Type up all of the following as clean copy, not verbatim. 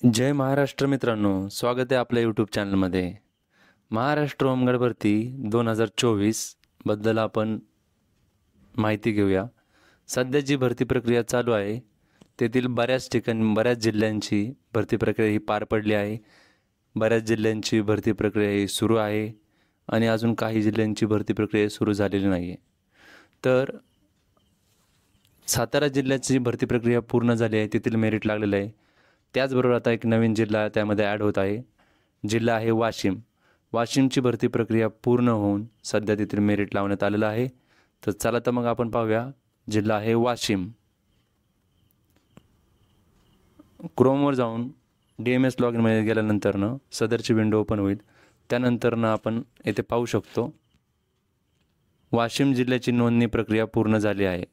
जय महाराष्ट्र मित्रांनो, स्वागत आहे आपल्या यूट्यूब चॅनलमध्ये. महाराष्ट्र होमगार्ड भरती 2024 बद्दल आपण माहिती घेऊया. सध्या जी भरती प्रक्रिया चालू आहे तेथील बऱ्याच ठिकाणी बऱ्याच जिल्ह्यांची भरती प्रक्रिया ही पार पडली आहे. बऱ्याच जिल्ह्यांची भरती प्रक्रिया ही सुरू आहे आणि अजून काही जिल्ह्यांची भरती प्रक्रिया सुरू झालेली नाही आहे. तर सातारा जिल्ह्याची भरती प्रक्रिया पूर्ण झाली आहे, तेथील मेरिट लागलेलं आहे. त्याचबरोबर आता एक नवीन जिल्हा त्यामध्ये ॲड होत आहे. जिल्हा आहे वाशिम. वाशिमची भरती प्रक्रिया पूर्ण होऊन सध्या तेथील मेरिट लावण्यात आलेलं आहे. तर चला तर मग आपण पाहूया. जिल्हा आहे वाशिम. क्रोमवर जाऊन DMS लॉग इनमध्ये गेल्यानंतरनं सदरची विंडो ओपन होईल. त्यानंतरनं आपण येथे पाहू शकतो वाशिम जिल्ह्याची नोंदणी प्रक्रिया पूर्ण झाली आहे.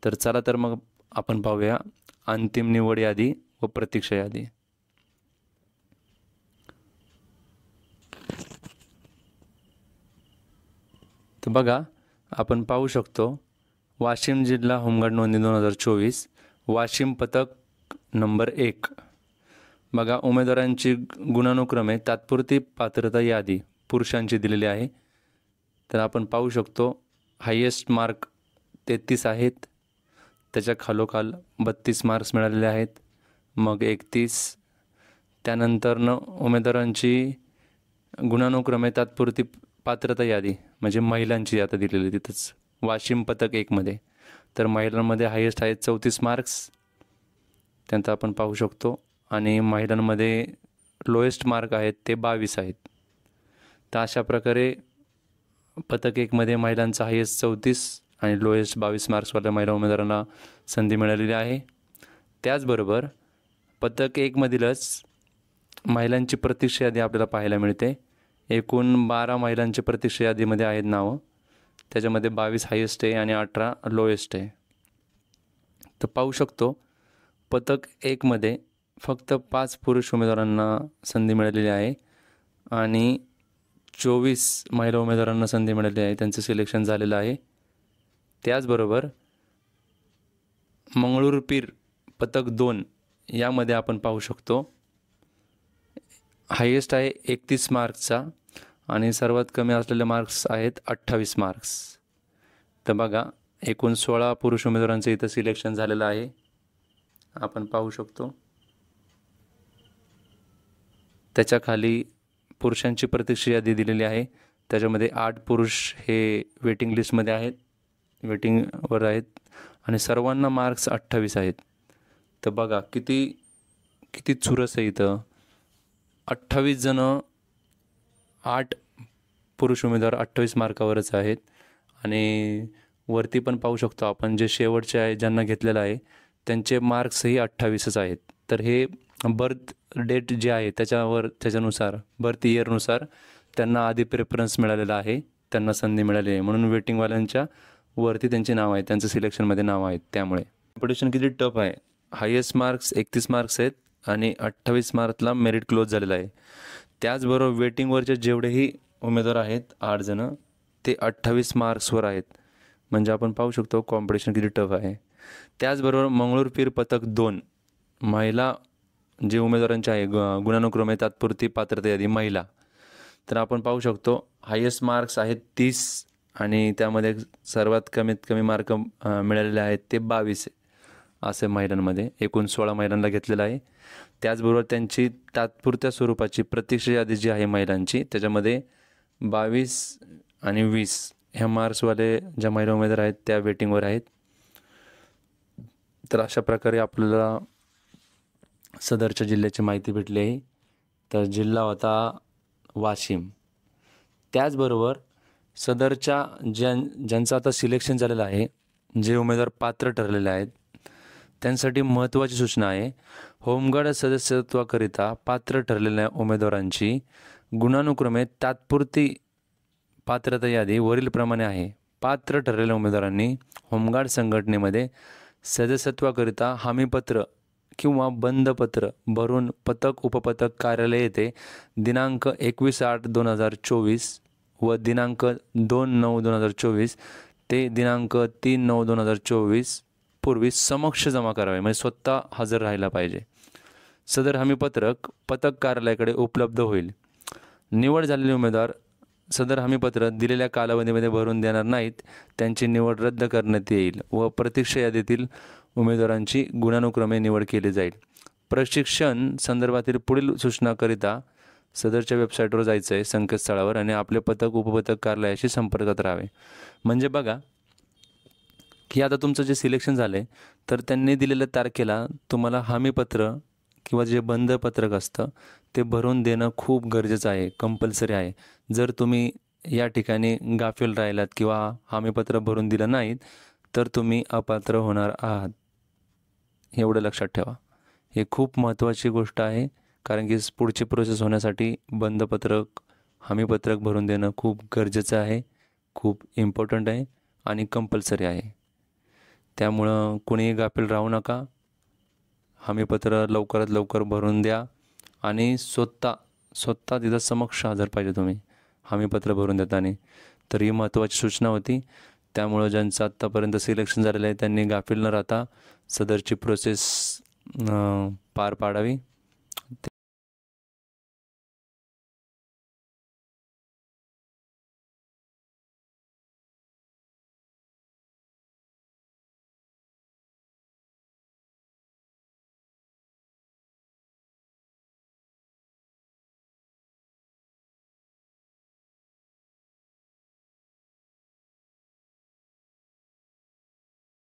तर चला तर मग आपण पाहूया अंतिम निवड यादी व प्रतीक्षा यादी. तर बघा, आपण पाहू शकतो वाशिम जिल्हा होमगार्ड नोंदणी 2024 वाशिम पथक नंबर 1. बघा, उमेदवारांची गुणानुक्रमे तात्पुरती पात्रता यादी पुरुषांची दिलेली आहे. तर आपण पाहू शकतो हायेस्ट मार्क 33 आहेत. त्याच्या खालोखाल 32 मार्क्स मिळालेले आहेत. मग 31. त्यानंतरनं उमेदवारांची गुणानुक्रमे तात्पुरती पात्रता यादी म्हणजे महिलांची आता दिलेली तिथंच वाशिम पथक 1मध्ये. तर महिलांमध्ये हायेस्ट आहेत 34 मार्क्स. त्यानंतर आपण पाहू शकतो आणि महिलांमध्ये लोएस्ट मार्क आहेत ते 22 आहेत. तर अशा प्रकारे पथक 1मध्ये महिलांचा हायेस्ट 34 आणि लोएस्ट 22 मार्क्सवाल्या महिला उमेदवारांना संधी मिळालेली आहे. त्याचबरोबर पथक 1मधीलच महिलांची प्रतीक्षा यादी आपल्याला पाहायला मिळते. एकूण 12 महिलांची प्रतीक्षा यादीमध्ये आहेत नावं. त्याच्यामध्ये 22 हायेस्ट आहे आणि 18 लोएस्ट आहे. तर पाहू शकतो पथक 1मध्ये फक्त 5 पुरुष उमेदवारांना संधी मिळालेली आहे आणि 24 महिला उमेदवारांना संधी मिळालेली आहे. त्यांचं सिलेक्शन झालेलं आहे. त्याचबरोबर मंगळूरपीर पथक 2 यामध्ये आपण पाहू शकतो हायेस्ट आहे 31 मार्क्सचा आणि सर्वात कमी असलेले मार्क्स आहेत 28 मार्क्स. तर बघा, एकूण 16 पुरुष उमेदवारांचं इथं सिलेक्शन झालेलं आहे. आपण पाहू शकतो त्याच्या खाली पुरुषांची प्रतीक्षा यादी दिलेली आहे. त्याच्यामध्ये 8 पुरुष हे वेटिंग लिस्टमध्ये आहेत, वेटिंगवर आहेत आणि सर्वांना मार्क्स 28 आहेत. तर बघा किती किती चुरस आहे इथं. 28 जणं, 8 पुरुष उमेदवार 28 मार्कावरच आहेत आणि वरती पण पाहू शकतो आपण जे शेवटचे आहे ज्यांना घेतलेलं आहे त्यांचे मार्क्सही 28च आहेत. तर हे बर्थ डेट जे आहे त्याच्यानुसार बर्थ इयरनुसार त्यांना आधी प्रेफरन्स मिळालेला आहे, त्यांना संधी मिळाली आहे. म्हणून वेटिंगवाल्यांच्या वरती त्यांची नाव आहे, त्यांचं सिलेक्शनमध्ये नाव आहेत. त्यामुळे कॉम्पिटिशन किती टफ आहे. हायेस्ट मार्क्स 31 मार्क्स आहेत आणि 28 मार्क्सला मेरिट क्लोज झालेलं आहे. त्याचबरोबर वेटिंगवरचे जेवढेही उमेदवार आहेत 8 जणं ते 28 मार्क्सवर आहेत. म्हणजे आपण पाहू शकतो कॉम्पिटिशन किती टफ आहे. त्याचबरोबर मंगळूरपीर पथक 2 महिला जे उमेदवारांचे आहे गुणानुक्रमे तात्पुरती पात्रता यादी महिला. तर आपण पाहू शकतो हायेस्ट मार्क्स आहेत 30 आणि त्यामध्ये सर्वात कमीत कमी मार्क मिळालेले आहेत ते 22 असे महिलांमध्ये. एकूण 16 महिलांना घेतलेलं आहे. त्याचबरोबर त्यांची तात्पुरत्या स्वरूपाची प्रतीक्षा यादी जी आहे महिलांची त्याच्यामध्ये 22 आणि 20 ह्या मार्क्सवाले ज्या महिला उमेदवार आहेत त्या वेटिंगवर आहेत. तर अशा प्रकारे आपल्याला सदरच्या जिल्ह्याची माहिती भेटली आहे. तर जिल्हा होता वाशिम. त्याचबरोबर सदरच्या ज्यांचं आता सिलेक्शन झालेलं आहे, जे उमेदवार पात्र ठरलेले आहेत त्यांसाठी महत्त्वाची सूचना आहे. होमगार्ड सदस्यत्वाकरिता पात्र ठरलेल्या उमेदवारांची गुणानुक्रमे तात्पुरती पात्रता यादी वरीलप्रमाणे आहे. पात्र ठरलेल्या उमेदवारांनी होमगार्ड संघटनेमध्ये सदस्यत्वाकरिता हमीपत्र किंवा बंधपत्र भरून पथक उपपथक कार्यालय येथे दिनांक 21/8/2024 व दिनांक 2/9/2024 ते दिनांक 3/9/2024 पूर्वी समक्ष जमा करावे. म्हणजे स्वतः हजर राहायला पाहिजे. सदर हमीपत्रक पथक कार्यालयाकडे उपलब्ध होईल. निवड झालेले उमेदवार सदर हमीपत्र दिलेल्या कालावधीमध्ये भरून देणार नाहीत, त्यांची निवड रद्द करण्यात येईल व प्रतीक्षा यादीतील उमेदवारांची गुणानुक्रमे निवड केली जाईल. प्रशिक्षण संदर्भातील पुढील सूचनाकरिता सदरच्या वेबसाईटवर जायचं आहे, संकेतस्थळावर, आणि आपले पथक उपपथक कार्यालयाशी संपर्कात राहावे. म्हणजे बघा की आता तुमचं जे सिलेक्शन झालं आहे तर त्यांनी दिलेल्या तारखेला तुम्हाला हमीपत्र किंवा जे बंध पत्रक असतं ते भरून देणं खूप गरजेचं आहे, कंपल्सरी आहे. जर तुम्ही या ठिकाणी गाफील राहिलात किंवा हमीपत्र भरून दिलं नाहीत तर तुम्ही अपात्र होणार आहात, एवढं लक्षात ठेवा. हे खूप महत्त्वाची गोष्ट आहे, कारण की पुढची प्रोसेस होण्यासाठी बंधपत्रक हमीपत्रक भरून देणं खूप गरजेचं आहे, खूप इम्पॉर्टंट आहे आणि कंपल्सरी आहे. त्यामुळं कोणीही गाफील राहू नका. हमीपत्र लवकरात लवकर भरून द्या आणि स्वतः तिथं समक्ष हजर पाहिजे तुम्ही हमीपत्र भरून देताना. तर ही महत्त्वाची सूचना होती. त्यामुळं ज्यांचं आत्तापर्यंत सिलेक्शन झालेलं आहे त्यांनी गाफील न राहता सदरची प्रोसेस पार पाडावी.